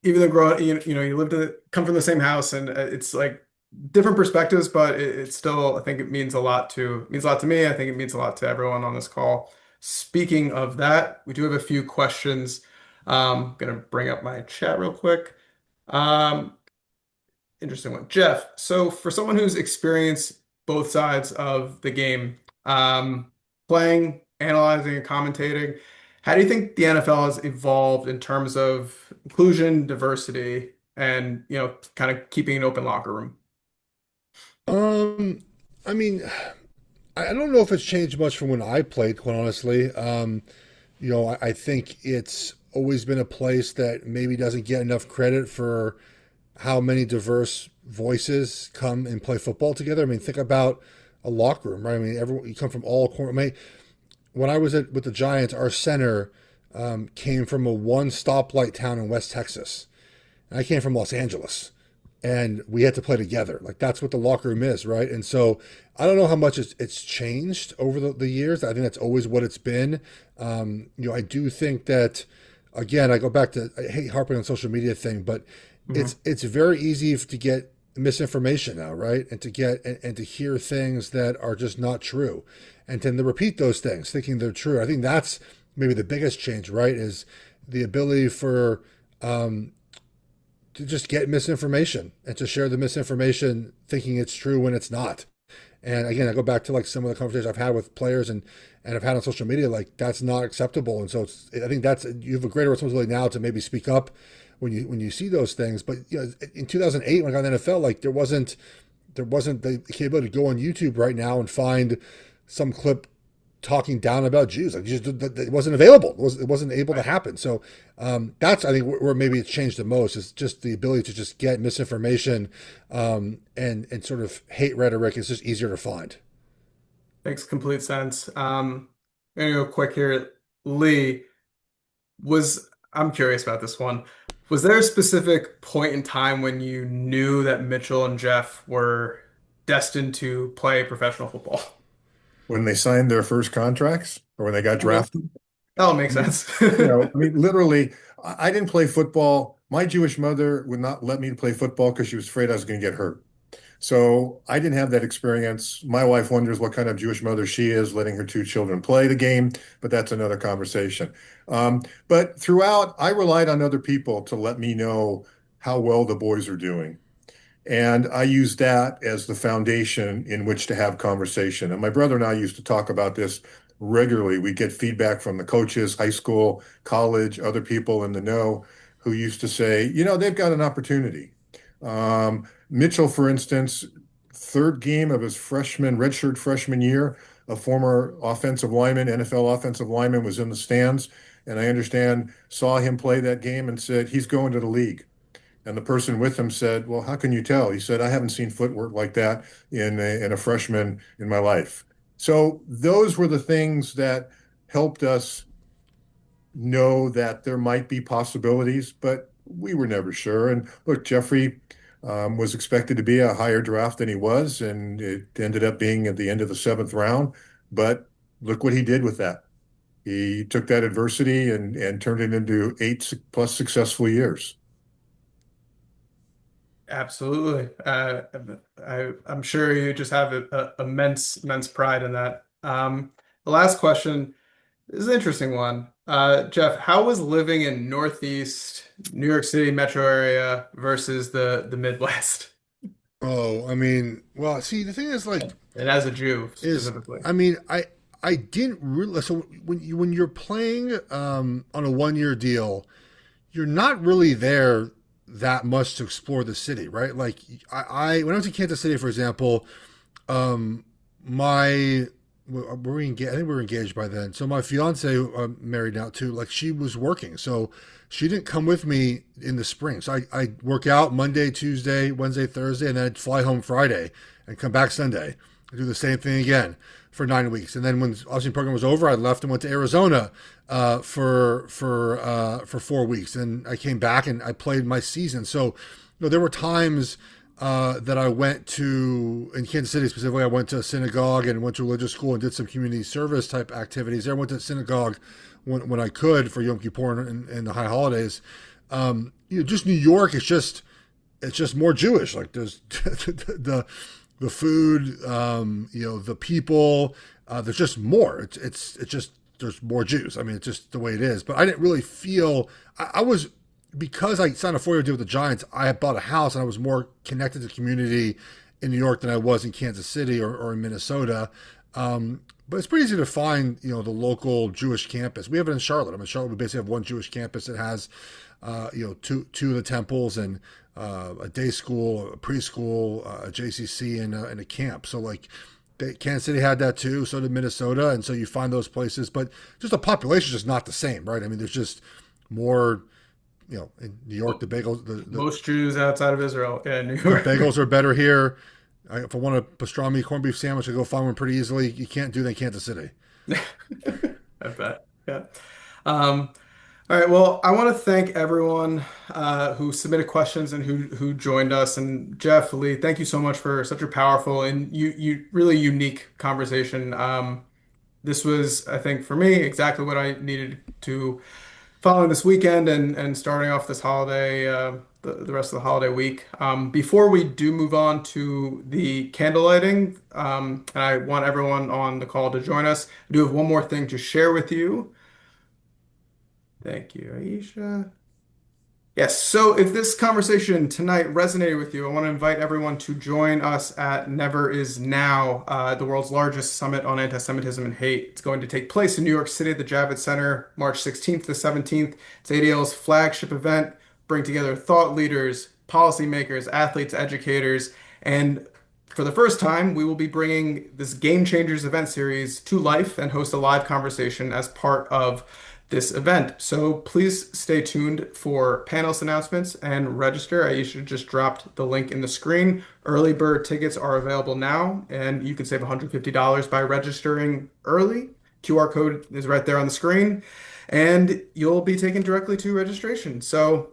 even though growing, you lived come from the same house, and it's like different perspectives, but it's still, I think it means a lot to me. I think it means a lot to everyone on this call. Speaking of that, we do have a few questions. Gonna bring up my chat real quick. Um, Interesting one. Jeff, so for someone who's experienced both sides of the game, playing, analyzing, and commentating, how do you think the NFL has evolved in terms of inclusion, diversity, and kind of keeping an open locker room? Um, I mean, I don't know if it's changed much from when I played, quite honestly. I think it's always been a place that maybe doesn't get enough credit for how many diverse voices come and play football together. I mean, think about a locker room, right? I mean, everyone you come from all corners. I mean, when I was with the Giants, our center came from a one stoplight town in West Texas. And I came from Los Angeles, and we had to play together. Like that's what the locker room is, right? And so I don't know how much it's changed over the years. I think that's always what it's been. I do think that, again, I go back to, I hate harping on social media thing, but Mhm. it's very easy to get misinformation now, right? And to hear things that are just not true, and tend to repeat those things thinking they're true. I think that's maybe the biggest change, right? Is the ability for um, to just get misinformation and to share the misinformation thinking it's true when it's not. And again, I go back to like some of the conversations I've had with players and I've had on social media, like that's not acceptable. And so I think that's, you have a greater responsibility now to maybe speak up when you see those things. But in 2008, when I got in the NFL, like there wasn't the capability to go on YouTube right now and find some clip talking down about Jews. Like it wasn't available. It wasn't able to Right. happen. So that's, I think, where maybe it's changed the most, is just the ability to just get misinformation, and sort of hate rhetoric is just easier to find. Makes complete sense. Gonna go quick here. Lee, I'm curious about this one. Was there a specific point in time when you knew that Mitchell and Jeff were destined to play professional football? When they signed their first contracts or when they got I mean, drafted, that'll I make mean, sense. I mean, literally, I didn't play football. My Jewish mother would not let me play football because she was afraid I was going to get hurt. So I didn't have that experience. My wife wonders what kind of Jewish mother she is, letting her two children play the game, but that's another conversation. But throughout, I relied on other people to let me know how well the boys are doing. And I use that as the foundation in which to have conversation. And my brother and I used to talk about this regularly. We get feedback from the coaches, high school, college, other people in the know who used to say, they've got an opportunity. Mitchell, for instance, third game of his redshirt freshman year, a former offensive lineman, NFL offensive lineman, was in the stands. And I understand saw him play that game and said, he's going to the league. And the person with him said, "Well, how can you tell?" He said, "I haven't seen footwork like that in a freshman in my life." So those were the things that helped us know that there might be possibilities, but we were never sure. And look, Jeffrey was expected to be a higher draft than he was, and it ended up being at the end of the seventh round. But look what he did with that. He took that adversity and turned it into eight plus successful years. Absolutely. I'm sure you just have immense pride in that. The last question is an interesting one. Geoff, how was living in Northeast New York City metro area versus the Midwest? Oh, I mean, well, see, the thing is, like, And as a Jew is specifically. I mean, I didn't really. So when you're playing on a 1 year deal, you're not really there that much to explore the city, right? Like I when I was in Kansas City, for example, my were we engaged? I think we were engaged by then. So my fiance, who I'm married now too, like she was working, so she didn't come with me in the spring. So I work out Monday, Tuesday, Wednesday, Thursday, and then I'd fly home Friday and come back Sunday and do the same thing again for 9 weeks. And then when the Austin program was over, I left and went to Arizona for 4 weeks. And I came back and I played my season. So there were times that I went to, in Kansas City specifically, I went to a synagogue and went to a religious school and did some community service type activities. I went to synagogue when I could for Yom Kippur and the high holidays. Just New York, it's just more Jewish. Like there's the food, the people. There's just more. It's just there's more Jews. I mean, it's just the way it is. But I didn't really feel I was because I signed a 4 year deal with the Giants. I had bought a house and I was more connected to the community in New York than I was in Kansas City or in Minnesota. But it's pretty easy to find, the local Jewish campus. We have it in Charlotte. I mean, Charlotte, we basically have one Jewish campus that has, two of the temples and a day school, a preschool, a JCC, and a camp. So like, Kansas City had that too. So did Minnesota, and so you find those places. But just the population is just not the same, right? I mean, there's just more. In New York, the bagels, Most Jews outside of Israel, yeah, New the York. bagels are better here. If I want a pastrami corned beef sandwich, I go find one pretty easily. You can't do that in Kansas City. I bet. Yeah. Um, all right. Well, I want to thank everyone who submitted questions and who joined us. And Geoff, Lee, thank you so much for such a powerful and you really unique conversation. This was, I think, for me, exactly what I needed to following this weekend and starting off this holiday, the rest of the holiday week. Before we do move on to the candle lighting, and I want everyone on the call to join us, I do have one more thing to share with you. Thank you, Aisha. Yes, so if this conversation tonight resonated with you, I want to invite everyone to join us at Never Is Now, the world's largest summit on anti-Semitism and hate. It's going to take place in New York City at the Javits Center, March 16th to 17th. It's ADL's flagship event, bring together thought leaders, policymakers, athletes, educators, and for the first time, we will be bringing this Game Changers event series to life and host a live conversation as part of this event. So please stay tuned for panelist announcements and register. Aisha just dropped the link in the screen. Early bird tickets are available now, and you can save $150 by registering early. QR code is right there on the screen, and you'll be taken directly to registration. So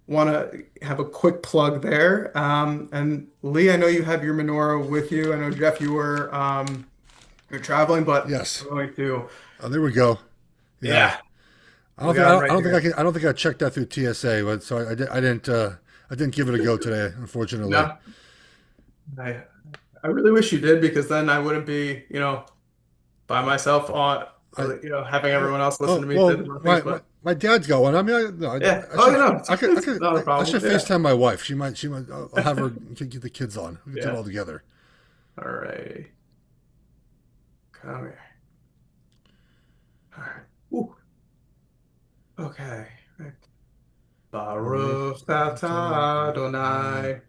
want to have a quick plug there. And Lee, I know you have your menorah with you. I know Geoff, you're traveling, but Yes. I'm going to. Oh, there we go. Yeah. I don't We think got I it don't, right I don't think I here. can. I don't think I checked that through TSA, but so I didn't give it a go today, unfortunately. No, I I really wish you did because then I wouldn't be, by myself on, I having everyone else listen to oh me say well, the wrong things. my But my dad's going. I mean, no, yeah, I oh, should it's not a I problem. should Yeah, FaceTime my wife. She might. I'll have her get the kids on. We can do it yeah. all together. All right, come here. All right. Ooh, okay. Baruch Baruch atah atah Adonai. Adonai.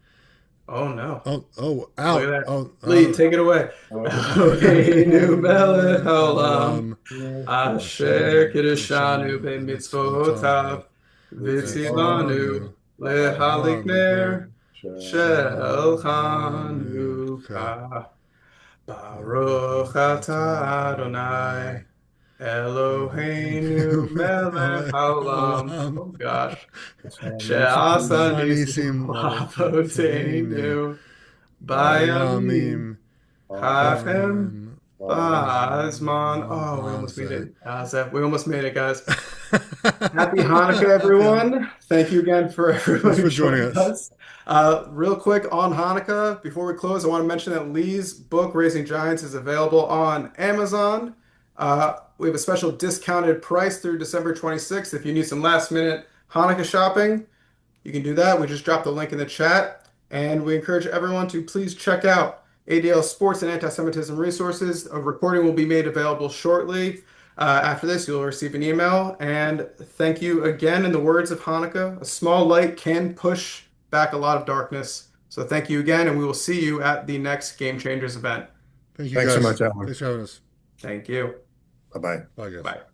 Oh no. Look at Out. that. Lee, take it away. Eloheinu melech haolam, Olam asher Asher kiddushanu Kishanu b'mitzvotav, B'mitzvotav v'tzivanu V'tzivanu Lehalikner Shel Chanukah. Chanukah. Baruch Baruch atah atah Adonai Adonai Eloheinu Eloheinu melech melech haolam. haolam Oh gosh. Anti-Semitism. She'asa Anisim nisim lavotenu lavoteinu bayamim Bayamim hafhem Hem ba'azman. Oh, we almost made Hazeh. it. We almost made it, guys. Happy Hanukkah, everyone. Thank you again for everyone Thanks who for joining joined us. us. Real quick on Hanukkah, before we close, I want to mention that Lee's book, Raising Giants, is available on Amazon. We have a special discounted price through December 26th. If you need some last minute Hanukkah shopping, you can do that. We just dropped the link in the chat. And we encourage everyone to please check out ADL Sports and Anti-Semitism resources. A recording will be made available shortly. After this, you'll receive an email. And thank you again. In the words of Hanukkah, a small light can push back a lot of darkness. So thank you again, and we will see you at the next Game Changers event. Thank you Thanks so guys. much, Alan. Thanks for having us. Thank you. Bye-bye. Bye, guys. Bye.